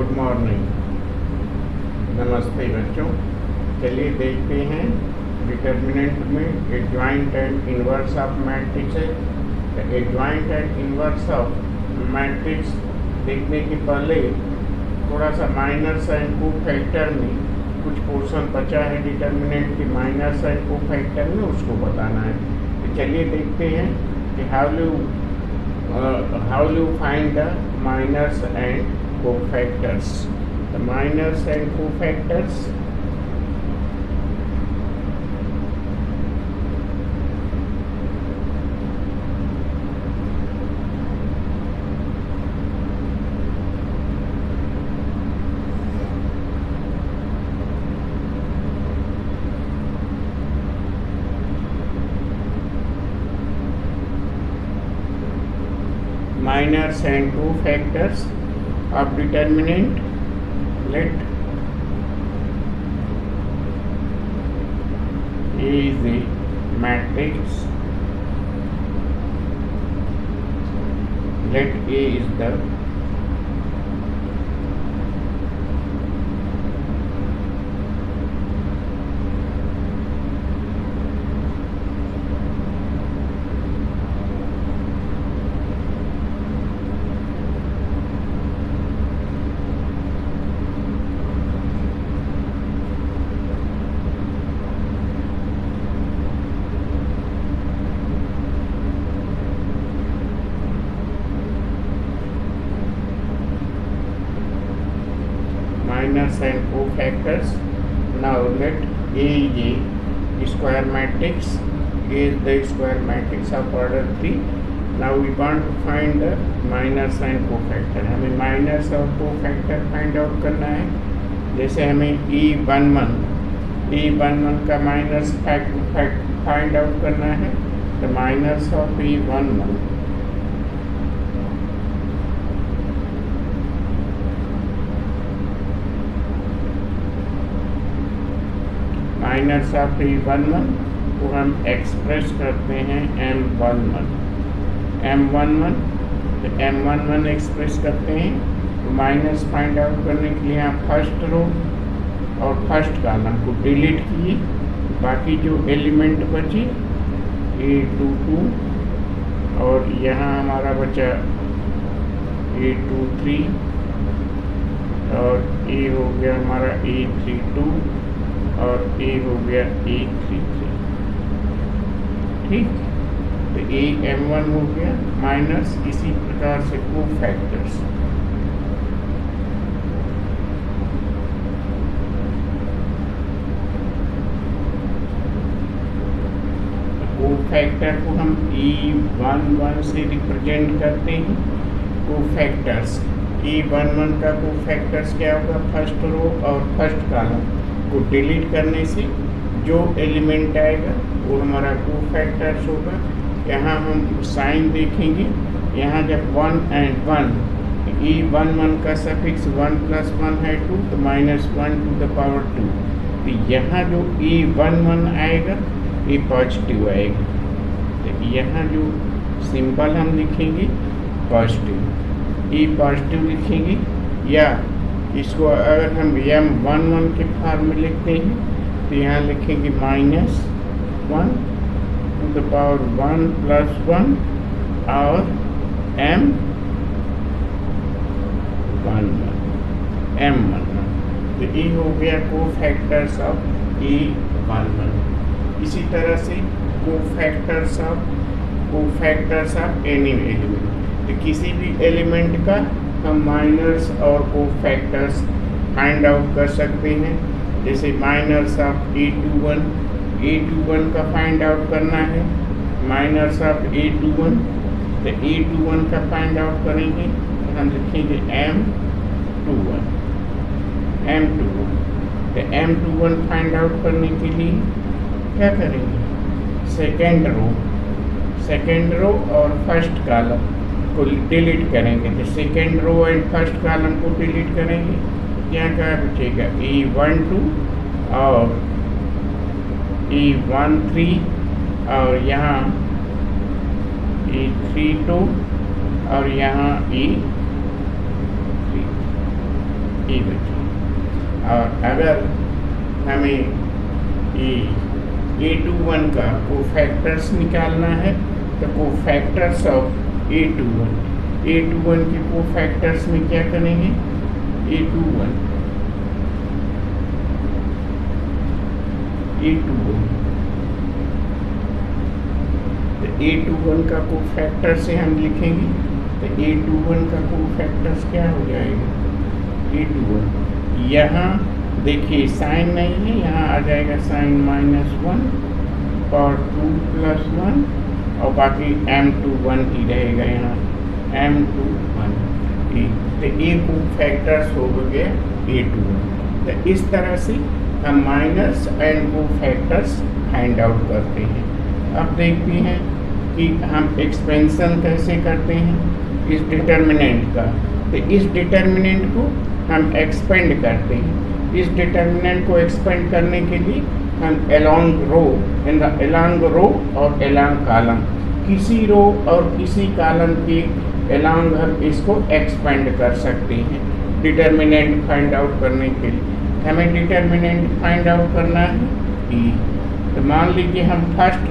Good morning, नमस्ते बच्चों। चलिए देखते हैं डिटर्मिनेंट में adjoint and inverse of matrix है। Adjoint and inverse of matrix देखने के पहले थोड़ा सा माइनस एंड को फैक्टर में कुछ पोर्शन बचा है डिटर्मिनेंट के माइनस एंड को फैक्टर में, उसको बताना है। तो चलिए देखते हैं कि how do you find the minors and cofactors. The minors and cofactors, minors and cofactors of determinant. Let A is a matrix. Let A is the minors and cofactors. Now let A is a square matrix. A is the square matrix of order 3. Now we want to find the minors and cofactor. हमें minors और cofactor find out करना है। जैसे हमें E11 का minors find out करना है। The minors of E11, minus of E11 को हम एक्सप्रेस करते हैं M11। तो M11 एक्सप्रेस करते हैं तो माइनस फाइंड आउट करने के लिए यहाँ फर्स्ट रो और फर्स्ट कॉलम को डिलीट किए, बाकी जो एलिमेंट बचे A22 और यहाँ हमारा बचा A23 और A हो गया हमारा A32 और A हो गया A33। ठीक, तो M1 हो गया माइनस। इसी प्रकार से कोफैक्टर्स, कोफैक्टर को हम E11 से रिप्रेजेंट करते हैं। कोफैक्टर्स E11 का कोफैक्टर्स क्या होगा? फर्स्ट रो और फर्स्ट कॉलम को डिलीट करने से जो एलिमेंट आएगा वो हमारा कोफैक्टर्स होगा। यहाँ हम साइन देखेंगे, यहाँ जब 1 and 1, E11 का सफिक्स 1 + 1 है 2, तो -1 to the power 2। तो यहाँ जो E11 आएगा ये पॉजिटिव आएगा। तो यहाँ जो सिंबल हम लिखेंगे पॉजिटिव, E पॉजिटिव लिखेंगे। या इसको अगर हम M11 के फॉर्म में लिखते हैं तो यहाँ लिखेंगे -1 to the power 1 + 1 और M11। तो ये हो गया कोफैक्टर्स ऑफ E11। इसी तरह से कोफैक्टर्स ऑफ एनी एलिमेंट, तो किसी भी एलिमेंट का हम माइनर्स और कोफैक्टर्स फाइंड आउट कर सकते हैं। जैसे माइनर्स ऑफ A21 का फाइंड आउट करना है, माइनर्स ऑफ A21। तो A21 का फाइंड आउट करेंगे तो हम लिखेंगे M21। तो M21 फाइंड आउट करने के लिए क्या करेंगे? सेकेंड रो और फर्स्ट कॉलम को डिलीट करेंगे। तो second row and first column को डिलीट करेंगे, क्या क्या बचेगा? E12 और E13 और यहाँ E32 और यहाँ E3। ए बचे। और अगर हमें A21 का कोफैक्टर्स निकालना है तो कोफैक्टर्स ऑफ A21 के कोफैक्टर्स में क्या करेंगे, A21 तो A21 का कोफैक्टर से हम लिखेंगे तो A21 का कोफैक्टर्स क्या हो जाएगा, A21 यहाँ देखिए साइन नहीं है, यहाँ आ जाएगा साइन -1 और 2 + 1 और बाकी M21 ही रहेगा, यहाँ M21 तो ए कोफैक्टर्स हो गया A21। तो इस तरह से हम minus and cofactors find out करते हैं। अब देखते हैं कि हम एक्सपेंशन कैसे करते हैं इस डिटर्मिनेंट का। तो इस डिटर्मिनेंट को हम एक्सपेंड करते हैं। इस डिटर्मिनेंट को एक्सपेंड करने के लिए हम अलोंग रो और अलोंग कॉलम, किसी रो और किसी कॉलम के अलोंग हम इसको एक्सपेंड कर सकते हैं डिटर्मिनेंट फाइंड आउट करने के लिए। हमें डिटर्मिनेंट फाइंड आउट करना है कि तो मान लीजिए हम फर्स्ट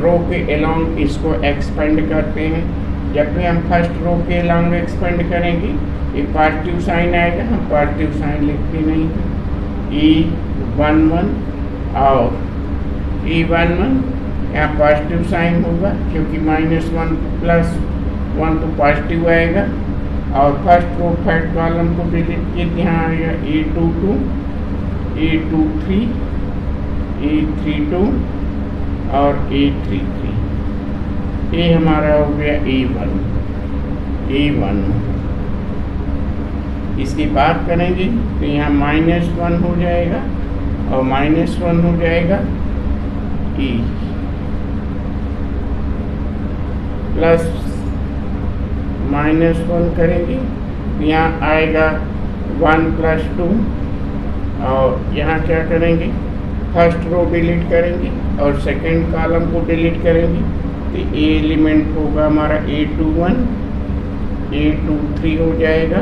रो के अलोंग इसको एक्सपेंड करते हैं। जब भी हम फर्स्ट रो के अलोंग एक्सपेंड करेंगे एक पॉजिटिव साइन आएगा, हम पॉजिटिव साइन लिखते नहीं हैं। E11 और E11 यहाँ पॉजिटिव साइन होगा क्योंकि -1 + 1 तो पॉजिटिव आएगा। और फर्स्ट रो थर्ड कॉलम को डिलीट किए, यहाँ आएगा A22, A23, A32 और A33। ये हमारा हो गया A1। इसकी बात करेंगे तो यहाँ -1 हो जाएगा और -1 हो जाएगा E प्लस -1 करेंगे यहाँ आएगा 1 + 2 और यहाँ क्या करेंगे फर्स्ट रो डिलीट करेंगे और सेकंड कॉलम को डिलीट करेंगे तो ए एलिमेंट होगा हमारा A21, A23 हो जाएगा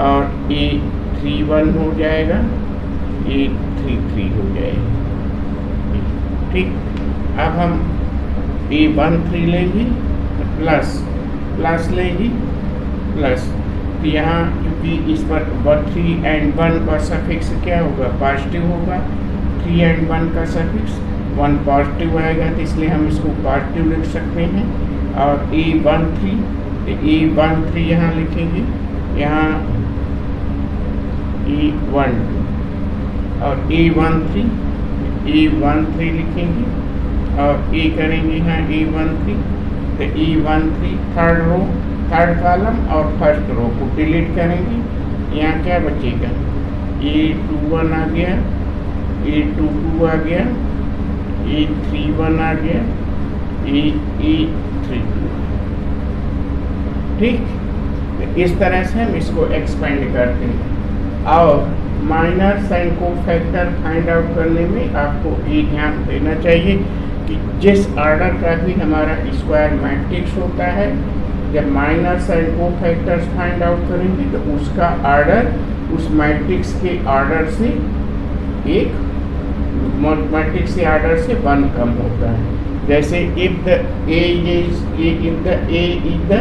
और A31 हो जाएगा, A33 हो जाएगा। ठीक, अब हम A13 लेंगे प्लस लेंगे प्लस, तो यहाँ क्योंकि इस पर 3 and 1 का सफिक्स क्या होगा, पॉजिटिव होगा। 3 and 1 का सफिक्स 1 पॉजिटिव आएगा तो इसलिए हम इसको पॉजिटिव लिख सकते हैं। और E13 यहाँ लिखेंगे, यहाँ E12 और E13 लिखेंगे और E करेंगे यहाँ E13 तो E13 थर्ड कॉलम और फर्स्ट रो को डिलीट करेंगे। यहाँ क्या बचेगा, A21 आ गया, A22 आ गया, A31 आ गया, A32। ठीक, तो इस तरह से हम इसको एक्सपेंड करते हैं। और minor sign cofactor find out करने में आपको ये ध्यान देना चाहिए कि जिस ऑर्डर का भी हमारा स्क्वायर मैट्रिक्स होता है, जब minor sign cofactors find out करेंगे तो उसका ऑर्डर उस मैट्रिक्स के ऑर्डर से एक मैट्रिक्स के ऑर्डर से 1 कम होता है। जैसे if the A is the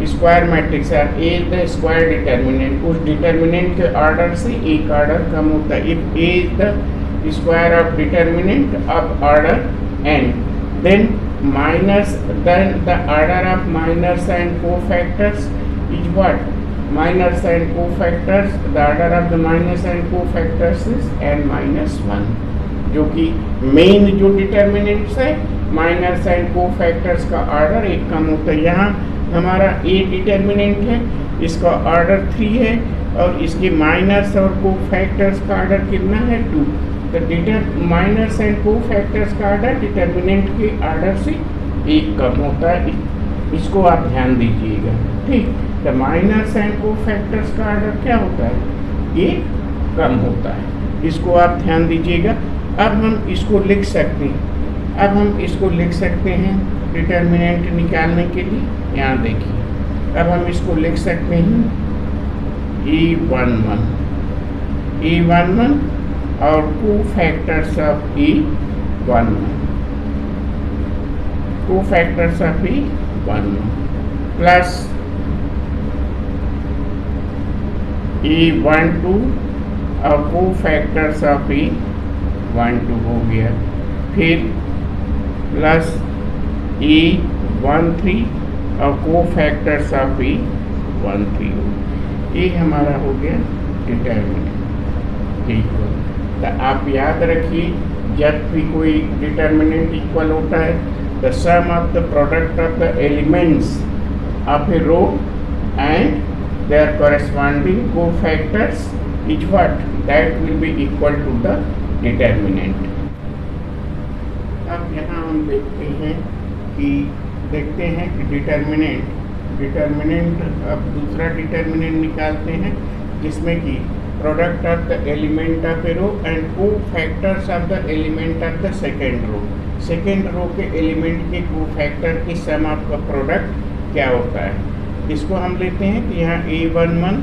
square matrix है, A is the square determinant, उस डिटर्मिनेंट के ऑर्डर से एक ऑर्डर कम होता है। If A is the square of determinant of order n, then the order of minor sign cofactors is what? Minor sign cofactors, the order of the minor sign cofactors is n-1, जो कि main जो determinants है minor sign cofactors का order एक कम होता है। यहाँ हमारा A डिटर्मिनेंट है, इसका ऑर्डर 3 है और इसके माइनर्स और कोफैक्टर्स का ऑर्डर कितना है 2। तो माइनर्स एंड कोफैक्टर्स का ऑर्डर डिटर्मिनेंट के ऑर्डर से एक कम होता है, इसको आप ध्यान दीजिएगा। ठीक, तो माइनर्स एंड कोफैक्टर्स का ऑर्डर क्या होता है, एक कम होता है, इसको आप ध्यान दीजिएगा। अब हम इसको लिख सकते हैं, डिटर्मिनेंट निकालने के लिए। यहाँ देखिए, अब हम इसको लिख सकते हैं E11 E11 और co-factors of E11 co-factors of E11 plus E12 और co-factors of E12 हो गया, फिर प्लस E13 और co-factors of E13 हो, ये हमारा हो गया डिटर्मिनेंट। ठीक है, तो आप याद रखिए जब भी कोई डिटर्मिनेंट इक्वल होता है, the sum of the product of the elements of a row and their corresponding cofactors is what that will be equal to the determinant। अब यहाँ हम देखते हैं कि डिटर्मिनेंट अब दूसरा डिटर्मिनेंट निकालते हैं, जिसमें कि product of the element of a row and cofactors of the element of the second row के एलिमेंट के कोफैक्टर की सम ऑफ द प्रोडक्ट क्या होता है। इसको हम लेते हैं कि यहाँ A11,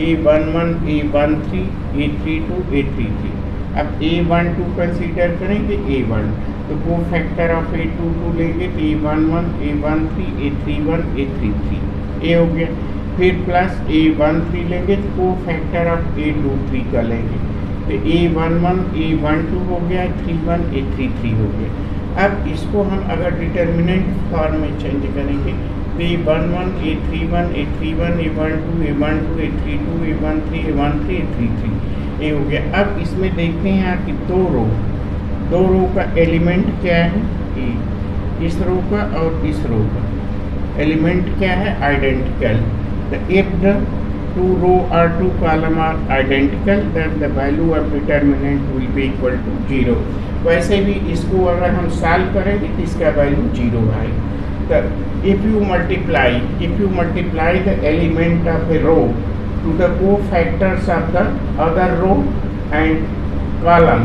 A11, A13, A32, A33। अब A12 कंसीडर करेंगे A1, तो को फैक्टर ऑफ A22 लेंगे तो A11, A13, A31, A33 ये हो गया, फिर प्लस A13 लेंगे तो को फैक्टर ऑफ A23 का लेंगे तो A11, A12 हो गया, A31, A33 हो गया। अब इसको हम अगर डिटर्मिनेंट फॉर्म में चेंज करेंगे A11, A31, A31, A12, A12, A32, A13, A13, A33 ये हो गया। अब इसमें देखते हैं यहाँ कि दो रो का एलिमेंट क्या है, इस रो का और इस रो का एलिमेंट क्या है, आइडेंटिकल। तो if the two row or two column are identical then the value of determinant will be equal to 0। वैसे भी इसको अगर हम सॉल्व करेंगे तो इसका वैल्यू 0 आएगा। तो if you multiply the element of a row to the cofactors of the other row and column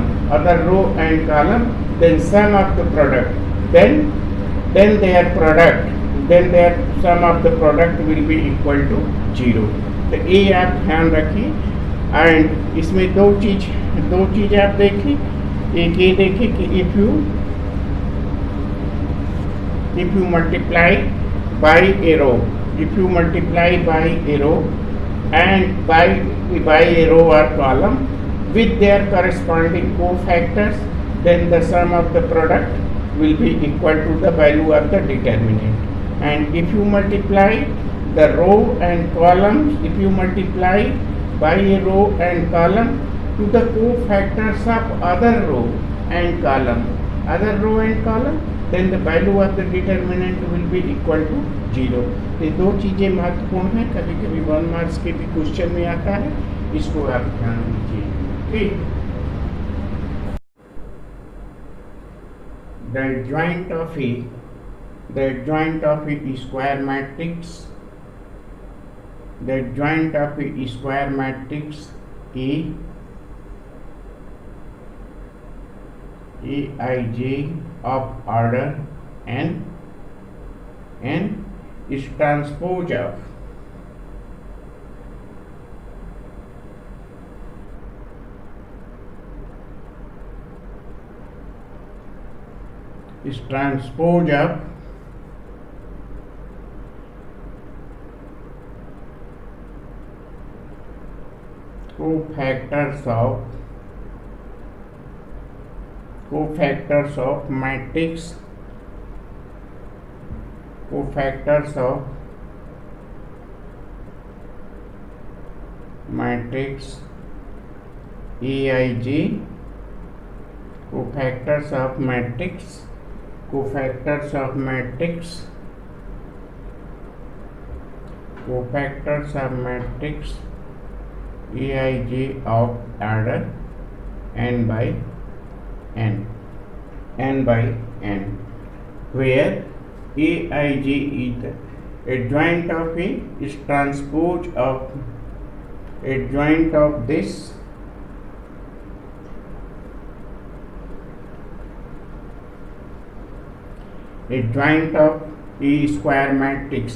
then sum of the product then their sum of the product will be equal to 0। तो ये आप ध्यान रखिए। And इसमें दो चीज आप देखिए, एक ये देखिए कि if you multiply by a row and by a row और column with their corresponding cofactors then the sum of the product will be equal to the value of the determinant। and if you multiply the row and columns, if you multiply by a row and column to the cofactors of other row and column then the value of the determinant will be equal to 0। ये दो चीज़ें महत्वपूर्ण हैं, कभी कभी 1 marks के भी question में आता है, इसको आप ध्यान दीजिए। ठीक, the adjoint of a square matrix Aij of order n is transpose of cofactors of matrix Aij cofactors of matrix Aij of order n by n, where Aij is the adjoint of A is transpose of adjoint of this adjoint of E square matrix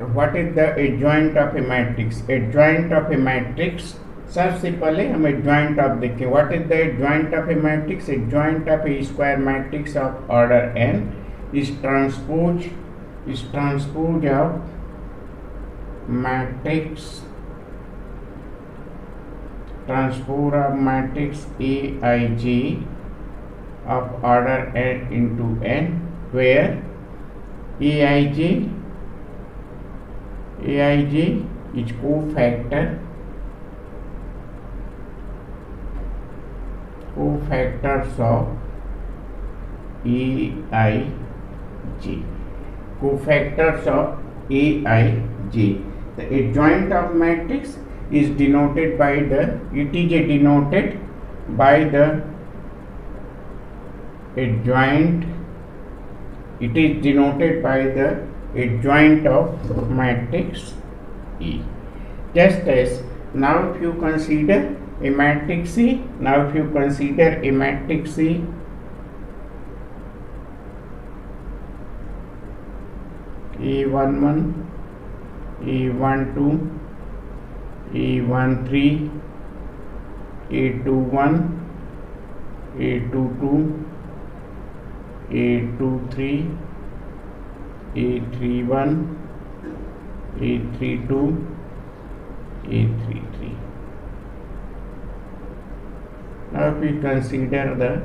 what is the adjoint of A matrix? Adjoint of A matrix, सबसे पहले हम adjoint of देखें. What is the adjoint of A matrix? Adjoint of A square matrix of order n is transpose of matrix Aij of order n into n, where Aij is cofactors of Aij. Cofactors of Aij. The adjoint of matrix is denoted by the, it is denoted by the adjoint, it is denoted by the adjoint of matrix E. Just as now if you consider a matrix C, now if you consider a matrix C, A11, A12, A13, A21, A22, A23, A31, A32, A33. Now if we consider the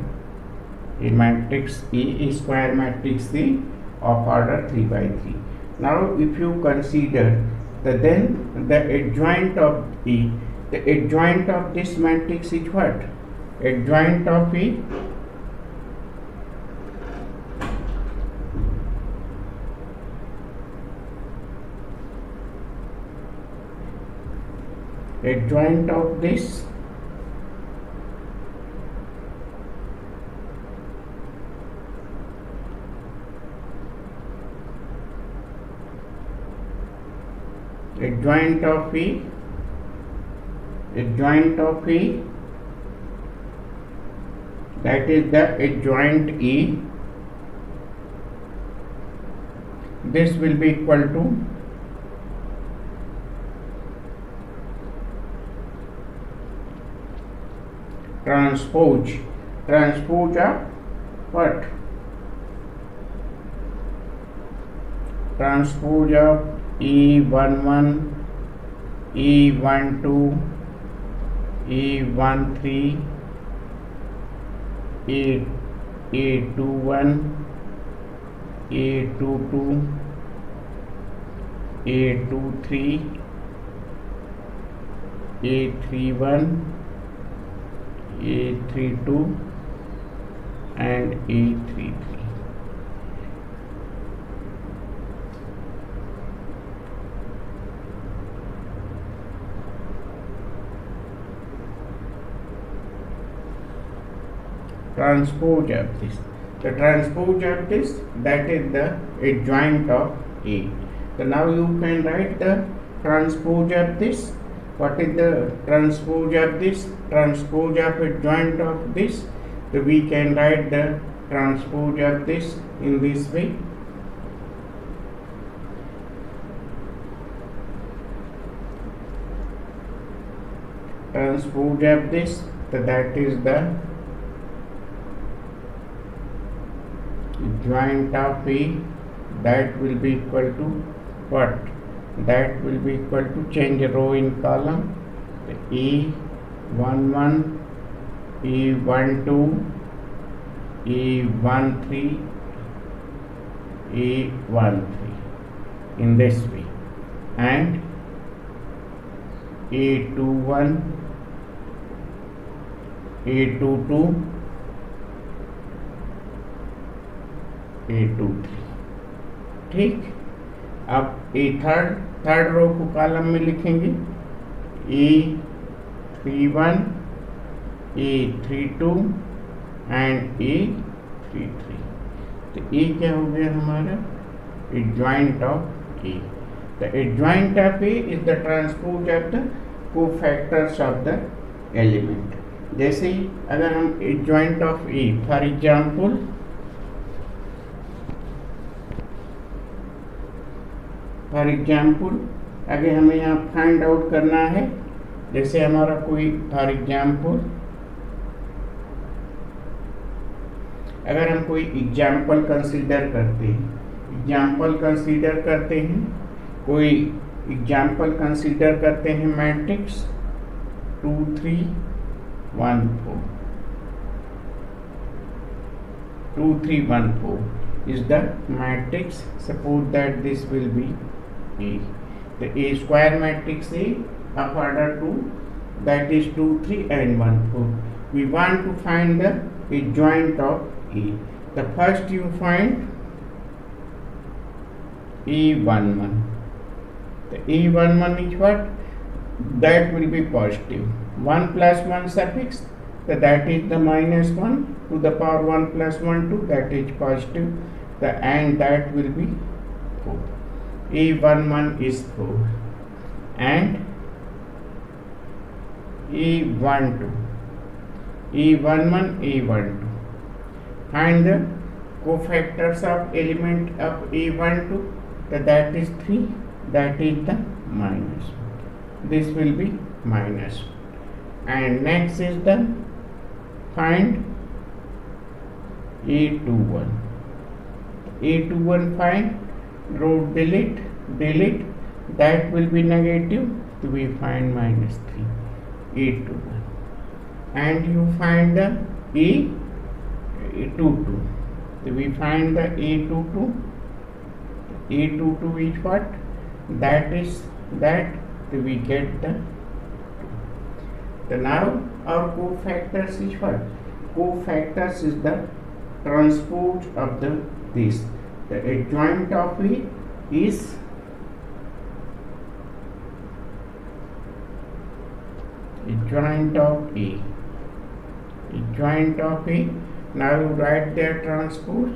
a matrix E, a square matrix C of order 3 by 3. Now if you consider then the adjoint of E, the adjoint of this matrix is what? Adjoint of E, adjoint of this adjoint of E, that is the adjoint E, this will be equal to transpose of what? Transpose of E11, E12, E13, A21, A22, A23, A31, A32 and A33. Transpose of this. The transpose of this, that is the adjoint of A. So now you can write the transpose of this. What is the transpose of this? Transpose of adjoint of this. So we can write the transpose of this in this way. Transpose of this, so that is the adjoint of A, that will be equal to what? That will be equal to, change row in column, E11, E12, E13, E13 in this way, and A21, A22, A23. ठीक, अब ए third row को column में लिखेंगे A31, A32 and A33. तो ए क्या हो गया हमारा? Adjoint of A. The adjoint of A is the transpose of the cofactors of the element. जैसे अगर हम adjoint of A, for for example अगर हमें यहाँ फाइंड आउट करना है, जैसे हमारा कोई फॉर एग्जाम्पल अगर हम कोई एग्जाम्पल कंसीडर करते हैं, कोई एग्जाम्पल कंसीडर करते हैं matrix 2 3 1 4 2 3 1 4 is the matrix. Suppose that this will be A. The A square matrix A of order 2, that is 2 3 and 1 4. We want to find the adjoint of A. The first you find A11. The A11 is what? That will be positive. 1 plus 1 suffix, so that is the minus 1 to the power 1 plus 1 2, that is positive. And that will be 4. A11 is 4 and A12. A11 A12. Find the cofactors of element of A12, so that is 3, that is the minus. This will be minus. And next is the find A21. A21 find row delete, that will be negative, so we find minus 3. A21. And you find the A22. So we find the A22. A22 is what? That is that, so we get the 2. So now our cofactors is what? Cofactors is the transpose of this. The adjoint of A is adjoint of A. Adjoint of A. Now you write their transpose.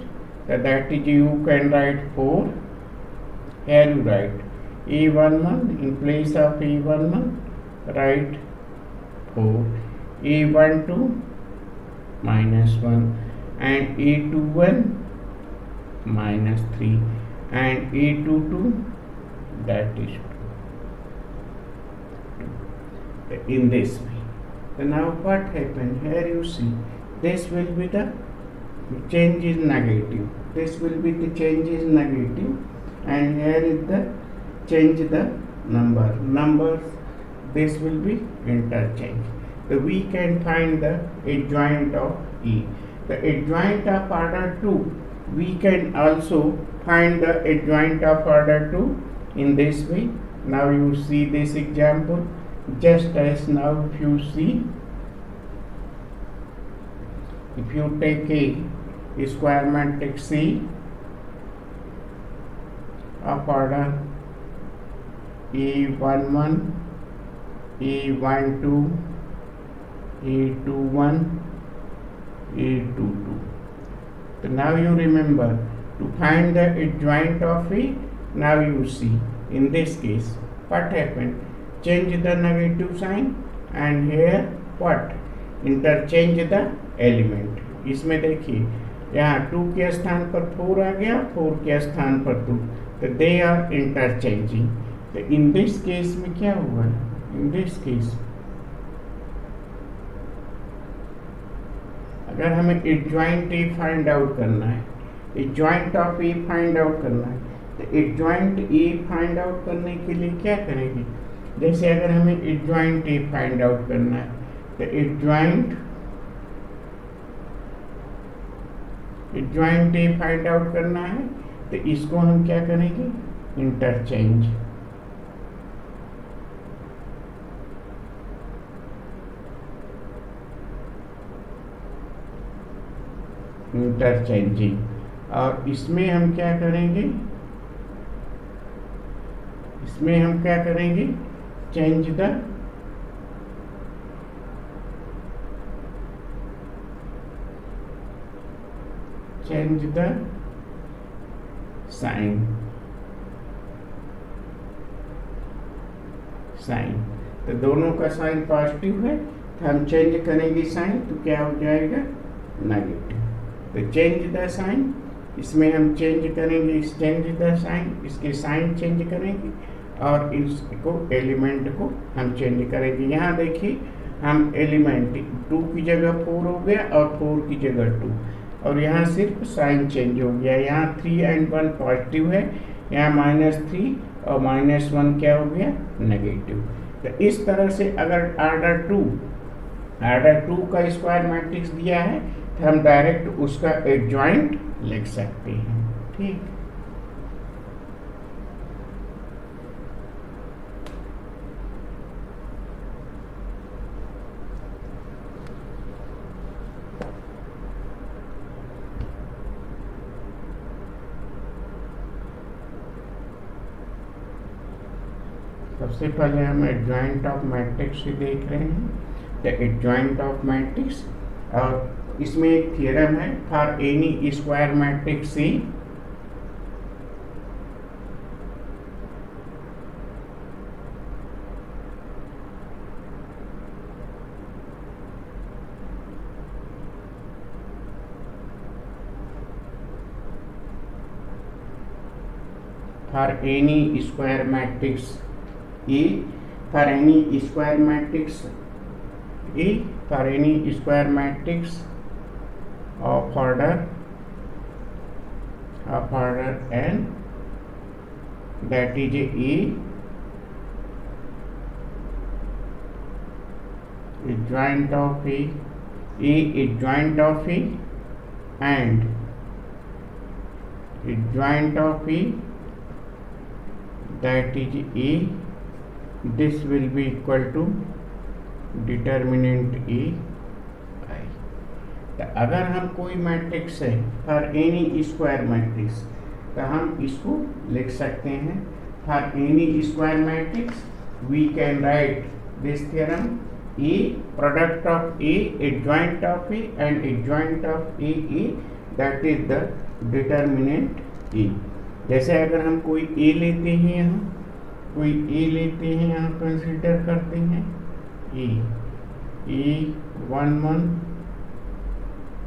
So that is, you can write 4. Here you write A11 in place of A11. Write 4. A12 minus 1 and A21 minus 3 and A22, that is 2. In this way. So now what happened? Here you see, this will be the change is negative. This will be the change is negative, and here is the change the numbers. This will be interchange. So we can find the adjoint of E. The adjoint of order 2, we can also find the adjoint of order 2 in this way. Now you see this example. Just as now, if you see, if you take a square matrix C of order A11, A12, A21, A22. So now you remember to find the adjoint of A. Now you see, in this case, what happened? Change the negative sign, and here what? Interchange the element. इसमें देखिए, यहाँ 2 के स्थान पर 4 आ गया, 4 के स्थान पर 2, तो they are interchanging. तो in this case में क्या हुआ? In this case, अगर हमें adjoint A फाइंड आउट करना है, adjoint of A find out करना है, तो adjoint A फाइंड आउट करने के लिए क्या करेंगे? जैसे अगर हमें adjoint A फाइंड आउट करना है, तो adjoint A फाइंड आउट करना है, तो इसको हम क्या करेंगे? इंटरचेंज. इंटरचेंजिंग. और इसमें हम क्या करेंगे? इसमें हम क्या करेंगे? Change the sign. तो दोनों का साइन पॉजिटिव है, तो हम चेंज करेंगे साइन, तो क्या हो जाएगा? नेगेटिव. तो चेंज द साइन, इसमें हम चेंज करेंगे, इस चेंज द साइन, इसके साइन चेंज करेंगे और इसको एलिमेंट को हम चेंज करेंगे। यहाँ देखिए हम एलिमेंट 2 की जगह 4 हो गया और 4 की जगह 2, और यहाँ सिर्फ साइन चेंज हो गया। यहाँ 3 and 1 पॉजिटिव है, यहाँ -3 और -1 क्या हो गया, नेगेटिव। तो इस तरह से अगर ऑर्डर 2 का स्क्वायर मैट्रिक्स दिया है तो हम डायरेक्ट उसका एडजॉइंट लिख सकते हैं। ठीक, सबसे पहले हम एडजॉइंट ऑफ मैट्रिक्स ही देख रहे हैं। द एडजॉइंट ऑफ मैट्रिक्स, और इसमें एक थ्योरम है, for any square matrix C for any square matrix E, for any square matrix E, for any square matrix of order n, that is E is joint of E is joint of E and is joint of E, that is E, this will be equal to determinant E I। तो अगर हम कोई matrix है for any square matrix तो हम इसको लिख सकते हैं, for any square matrix we can write this theorem, E product of E adjoint of E and adjoint of E, that is the determinant E। जैसे अगर हम कोई ए लेते हैं, यहाँ कोई ए लेते हैं, यहाँ कंसीडर करते हैं E11,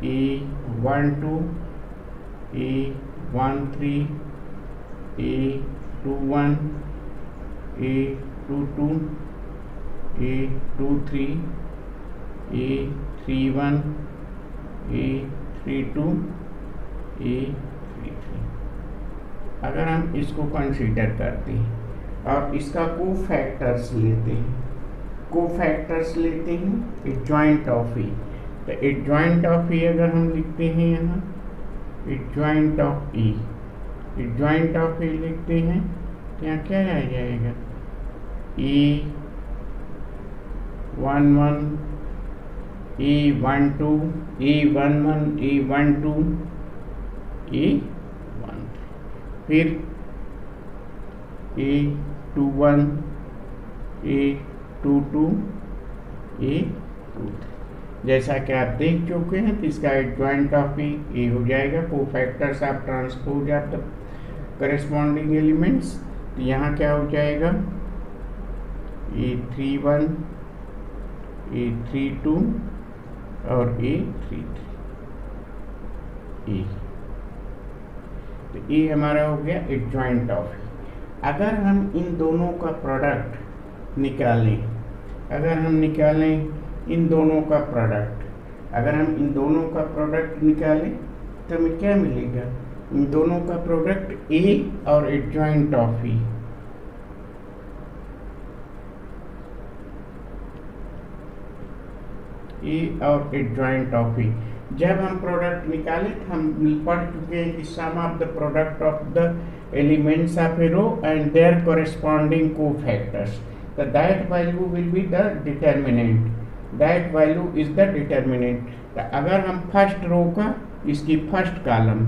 E12, E13, E21, E22, E23, E31, E32, E33। अगर हम इसको कंसीडर करते हैं और इसका कोफैक्टर्स लेते हैं एडजॉइंट ऑफ ई, तो एडजॉइंट ऑफ ई अगर हम लिखते हैं यहाँ एडजॉइंट ऑफ ई लिखते हैं तो यहाँ क्या आ जाएगा, E11, E12, E11, E12, E13, फिर E21, E22, E23। जैसा कि आप देख चुके हैं तो इसका एडजॉइंट ऑफ ए हो जाएगा, cofactors of transpose of the corresponding elements. तो यहाँ क्या हो जाएगा, E31, E32 और E33 E। तो ये हमारा हो गया एडजॉइंट ऑफ। अगर हम इन दोनों का प्रोडक्ट निकालें, इन दोनों का प्रोडक्ट निकालें तो हमें क्या मिलेगा, इन दोनों का प्रोडक्ट ए और एडजॉइंट ऑफ ई, और एडजॉइंट ऑफ ई। जब हम प्रोडक्ट निकाले तो हम पढ़ चुके हैं कि sum of the product of the elements of a row and their corresponding cofactors, तो that value will be the determinant, that value is the determinant. तो अगर हम फर्स्ट रो का, इसकी फर्स्ट कॉलम,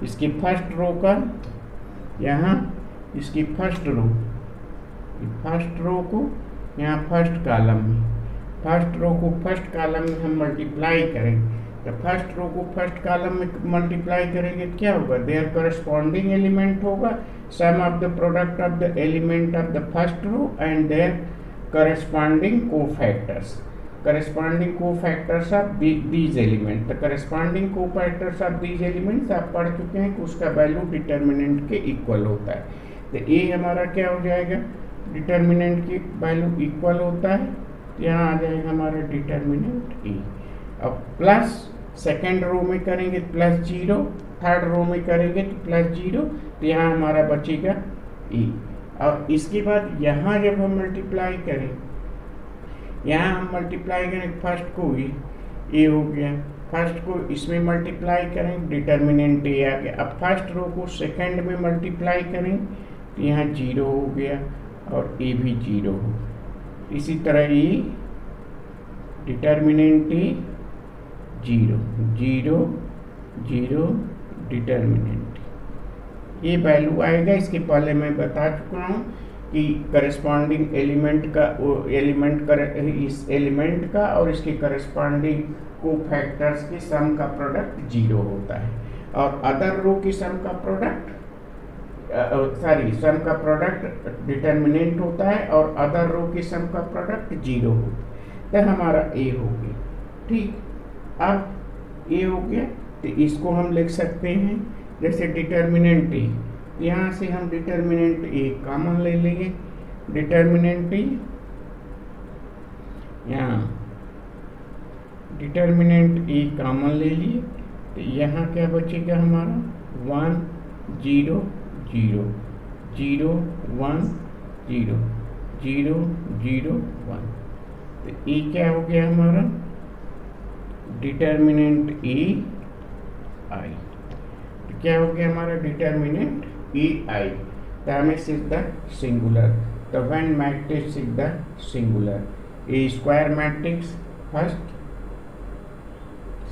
इसकी फर्स्ट रो का, यहाँ इसकी फर्स्ट रो को यहाँ फर्स्ट कॉलम में, फर्स्ट रो को फर्स्ट कॉलम में हम मल्टीप्लाई करेंगे, तो फर्स्ट रो को फर्स्ट कॉलम में मल्टीप्लाई करेंगे क्या होगा, देयर कॉरेस्पॉन्डिंग एलिमेंट होगा sum of the product of the element of the first row and their corresponding cofactors. corresponding cofactors of these elements. The corresponding cofactors of these elements आप पढ़ चुके हैं कि उसका वैल्यू डिटर्मिनेंट के equal होता है. तो ए हमारा क्या हो जाएगा, डिटर्मिनेंट की वैल्यू इक्वल होता है, तो यहाँ आ जाएगा हमारा डिटर्मिनेंट ए. अब प्लस सेकेंड रो में करेंगे प्लस 0, थर्ड रो में करेंगे तो प्लस 0, तो यहाँ हमारा बचेगा ए. और इसके बाद यहाँ जब हम मल्टीप्लाई करें, यहाँ हम मल्टीप्लाई करें फर्स्ट को ए हो गया, फर्स्ट को इसमें मल्टीप्लाई करें डिटर्मिनेंट ए आ गया. अब फर्स्ट रो को सेकंड में मल्टीप्लाई करें तो यहाँ 0 हो गया और ए भी 0 हो. इसी तरह ए डिटर्मिनेंट ए 0 0 0 डिटर्मिनेंट, ये वैल्यू आएगा. इसके पहले मैं बता चुका हूँ कि करस्पॉन्डिंग इस एलिमेंट का और इसके करस्पॉन्डिंग कोफैक्टर्स के सम का प्रोडक्ट 0 होता है, और अदर रो की सम का प्रोडक्ट सम का प्रोडक्ट डिटर्मिनेंट होता है और अदर रो की सम का प्रोडक्ट 0 होता है. तो हमारा ए हो गया. ठीक, अब ए हो गया तो इसको हम लिख सकते हैं जैसे डिटर्मिनेंट ए. यहाँ से हम डिटर्मिनेंट ए कॉमन ले लेंगे. डिटर्मिनेंट ए, यहाँ डिटर्मिनेंट ए कॉमन ले लिए तो यहाँ क्या बचेगा हमारा 1 0 0 0 1 0 0 0 1. तो ए क्या हो गया हमारा डिटर्मिनेंट ए आई. तो क्या हो गया हमारा determinant A I. Thymus is the singular. The when matrix is the singular. A square matrix first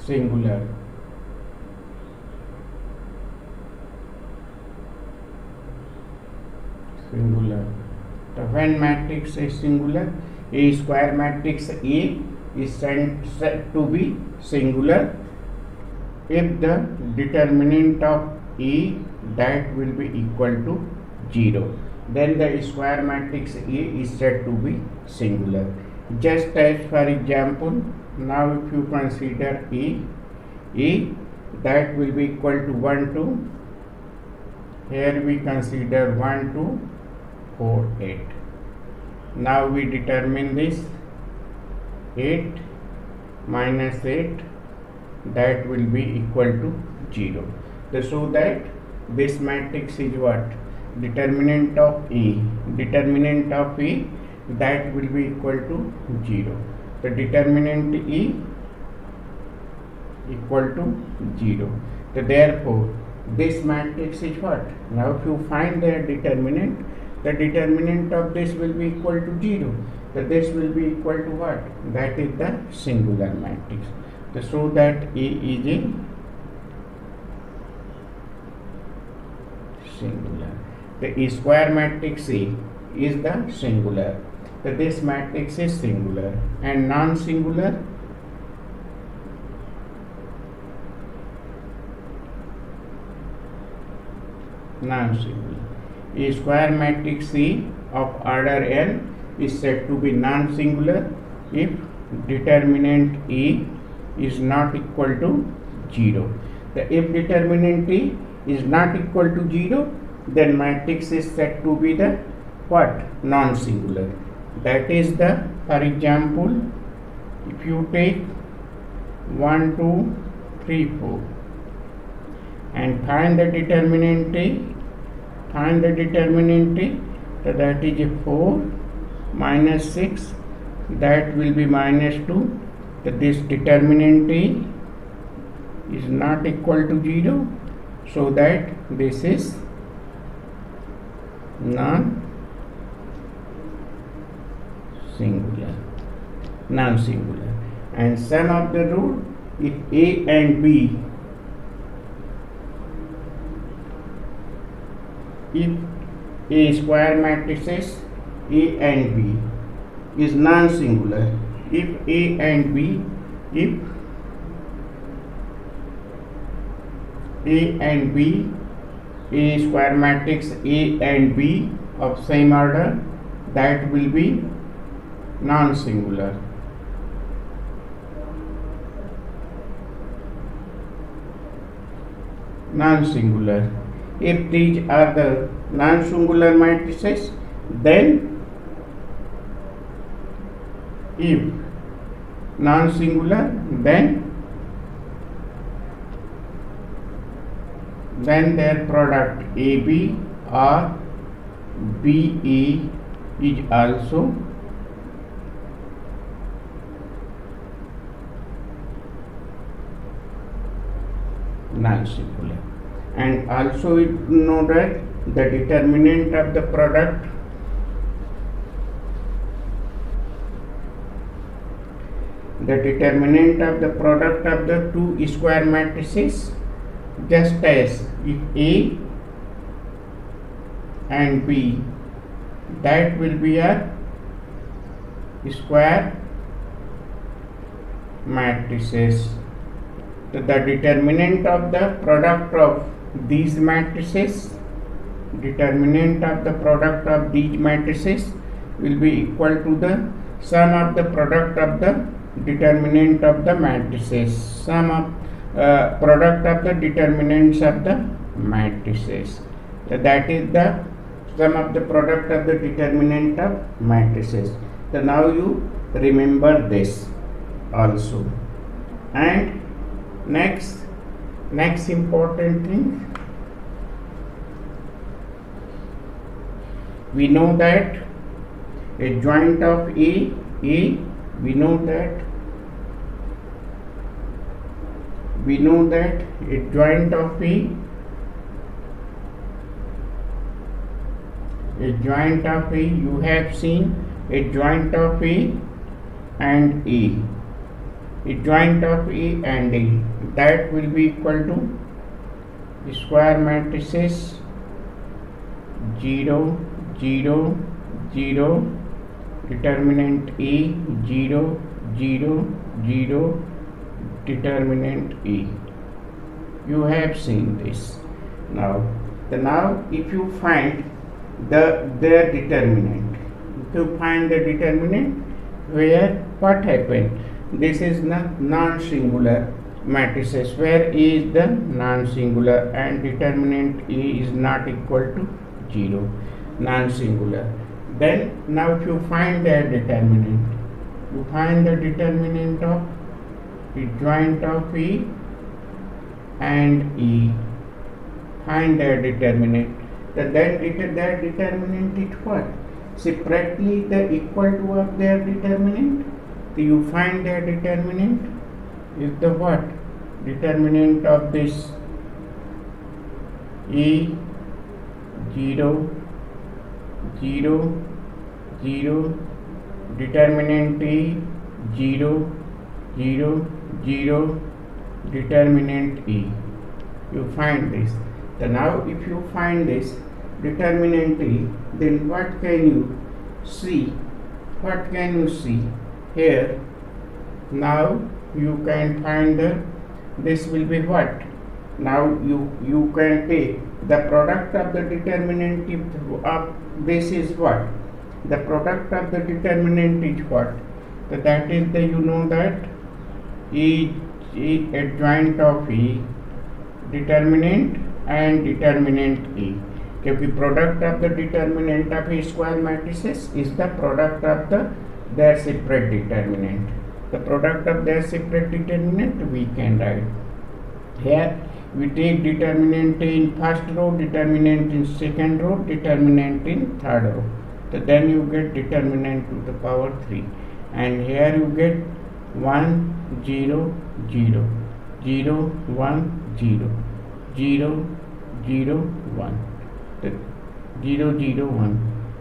singular. Singular. The when matrix is singular, a square matrix A is said to be singular if the determinant of A that will be equal to 0, then the square matrix A is said to be singular. Just as for example, now if you consider A that will be equal to 1 2, here we consider 1 2 4 8. Now we determine this 8 minus 8 that will be equal to 0. So that this matrix is what? Determinant of A. Determinant of A that will be equal to 0. The determinant E equal to 0. So therefore this matrix is what? Now if you find the determinant of this will be equal to 0. So this will be equal to what? That is the singular matrix. So show that A is a singular. The square matrix A is the singular. So this matrix is singular and non-singular. Non-singular. A square matrix A of order n is said to be non-singular if determinant A is not equal to 0. If determinant A is not equal to 0, then matrix is said to be the what? Non-singular. That is the, for example, if you take 1 2 3 4 and find the determinant A, so that is a 4 minus 6, that will be minus 2. So this determinant A is not equal to 0, so that this is non-singular. And sum of the rule, if A and B, if A square matrices A and B is non-singular, if A and B, if A and B, A square matrix A and B of same order, that will be non-singular. non-singular. If these are the non-singular matrices, then if non-singular, then their product AB or BE is also non-singular. And also we know that the determinant of the product of the two square matrices, just as if A and B, that will be a square matrices. So the determinant of the product of these matrices, will be equal to the sum of the product of the determinant of the matrices, sum of product of the determinants of the matrices. So that is the sum of the product of the determinant of matrices. So now you remember this also. And next important thing, we know that a joint of A, we know that a joint of A, you have seen a joint of A and A, that will be equal to square matrices 0 0 0, determinant A 0 0 0, determinant A. You have seen this. Now if you find their determinant, where what happened? This is non-singular matrices where A is the non-singular and determinant A is not equal to 0, non-singular. Then now if you find their determinant, you find the determinant of the joint of E and E, find their determinant. Then their determinant is what? Separately the equal to of their determinant. So you find their determinant is the what? Determinant of this E 0 0 0, determinant E 0 0 0, determinant E. You find this. So now if you find this determinant E, then what can you see? Here? Now you can find this will be what? Now you can take the product of the determinant of this is what? The product of the determinant is what? So that is the, you know that E a joint of E, determinant and determinant E. क्योंकि product of the determinant of A square matrices is the product of their separate determinant. The product of their separate determinant we can write. Here we take determinant in first row, determinant in second row, determinant in third row. So then you get determinant to the power 3. And here you get 1 0 0 0 1 0 0 0 1 0 0 1.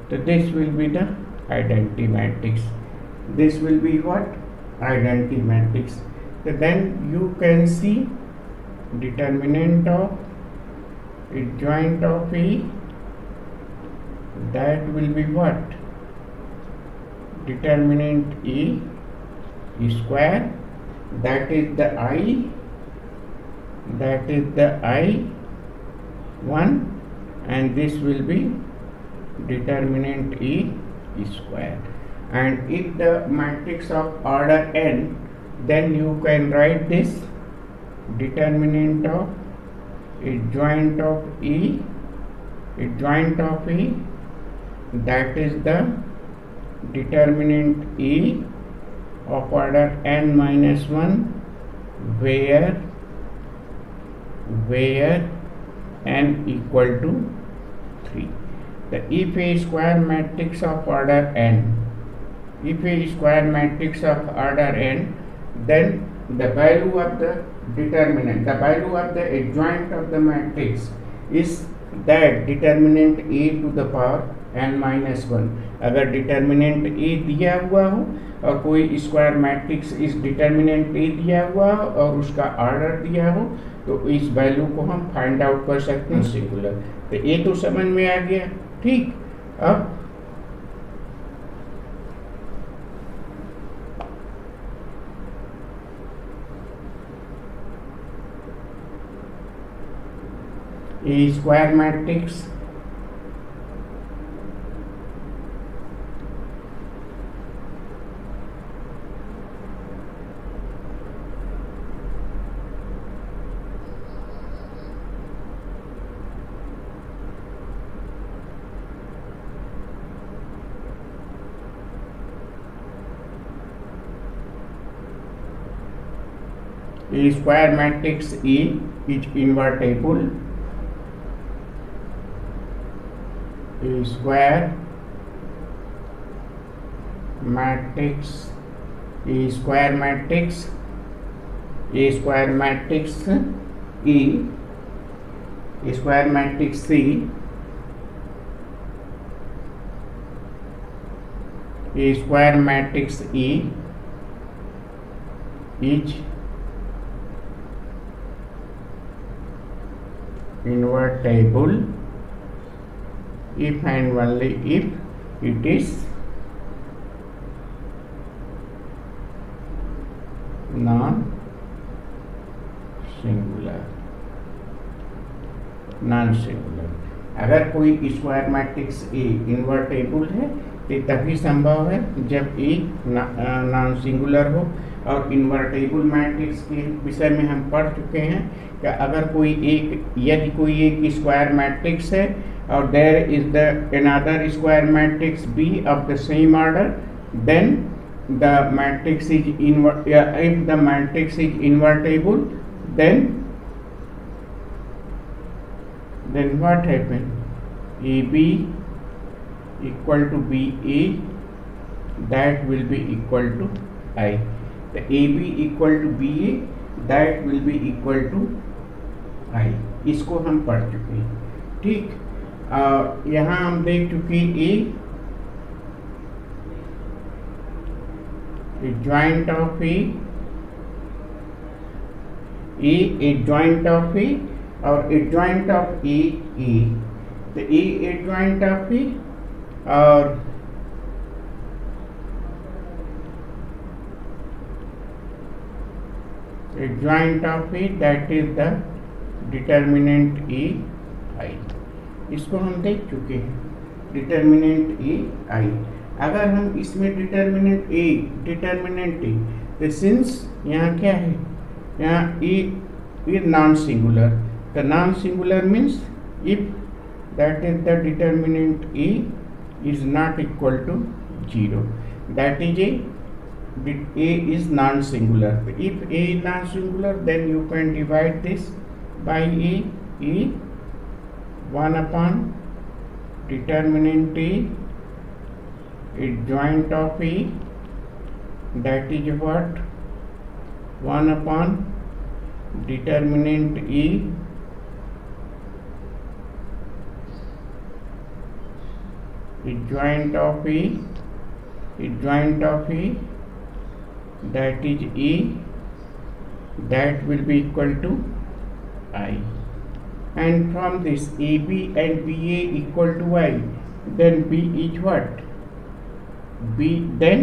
So this will be the identity matrix. This will be what? Identity matrix. So then you can see determinant of a joint of E, that will be what? Determinant E square, that is the I1, and this will be determinant E square. And if the matrix of order n, then you can write this determinant of adjoint of E, that is the determinant E of order n minus 1 where n equal to 3. The if a square matrix of order n, then the value of the determinant, the value of the adjoint of the matrix is that determinant a to the power n minus 1. अगर determinant ए दिया हुआ हो और कोई square matrix इस determinant ए दिया हुआ हो और उसका ऑर्डर दिया हो तो इस वैल्यू को हम फाइंड आउट कर सकते हैं सिंगुलर। तो ये तो समझ में आ गया। ठीक, अब A square matrix E is invertible. A square matrix E is invertible if and only if it is non-singular। अगर कोई स्क्वायर मैट्रिक्स ए इन्वर्टेबल है तो तभी संभव है जब ए नॉन सिंगुलर हो। और इन्वर्टेबल मैट्रिक्स के विषय में हम पढ़ चुके हैं कि अगर यदि कोई एक स्क्वायर मैट्रिक्स है और there is the another square matrix B of the same order, then the matrix is if the matrix is invertible, then what happen? AB equal to BA, that will be equal to I. The AB equal to BA, that will be equal to I. इसको हम पढ़ चुके हैं। ठीक, यहाँ हम देख चुके A adjoint of A adjoint of A और adjoint of A तो A adjoint of A और adjoint of A, that is the determinant A I। इसको हम देख चुके हैं, डिटर्मिनेंट ए आई। अगर हम इसमें डिटर्मिनेंट ए तो सिंस यहाँ क्या है, यहाँ ए इज नॉन सिंगुलर, तो non singular means if that is the determinant A is not equal to 0, that is A is non-singular. If A is non-singular, then you can divide this by A 1 upon determinant A adjoint of A, that is what, 1 upon determinant A adjoint of A that is A, that will be equal to I. And from this AB and BA equal to I, then B is what? B, then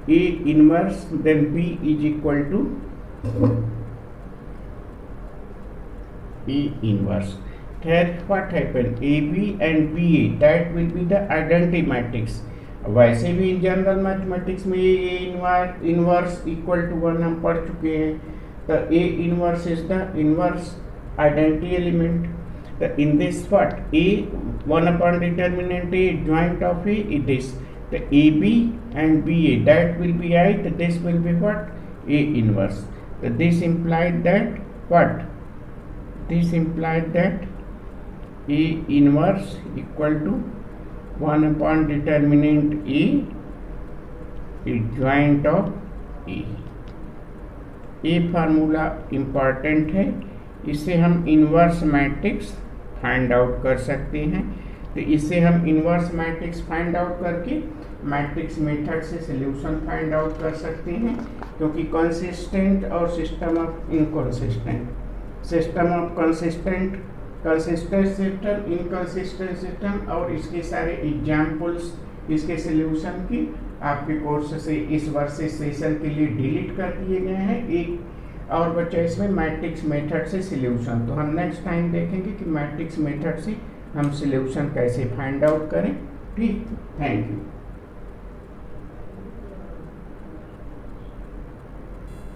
A inverse, then B is equal to A inverse. Here what happened? AB and BA, that will be the identity matrix. वैसे भी general mathematics में A inverse equal to 1 हम पढ़ चुके हैं। तो A inverse is the inverse identity element. In this what A 1 upon determinant A joint of A is this. The AB and BA that will be I. This will be what A inverse. This implied that what? This implied that A inverse equal to 1 upon determinant A is joint of A. ये formula important है, इससे हम inverse matrix find out कर सकते हैं। तो इससे हम इन्वर्स मैट्रिक्स फाइंड आउट करके मैट्रिक्स मेथड से सॉल्यूशन फाइंड आउट कर सकते हैं, क्योंकि कंसिस्टेंट और system of inconsistent, system of consistent, consistent system, inconsistent system और इसके सारे एग्जाम्पल्स इसके सॉल्यूशन की आपके कोर्स से इस वर्ष से सेशन के लिए डिलीट कर दिए गए हैं। एक और बच्चा इसमें मैट्रिक्स मेथड से सॉल्यूशन, तो हम नेक्स्ट टाइम देखेंगे कि मैट्रिक्स मेथड से हम सॉल्यूशन कैसे फाइंड आउट करें। ठीक, थैंक यू।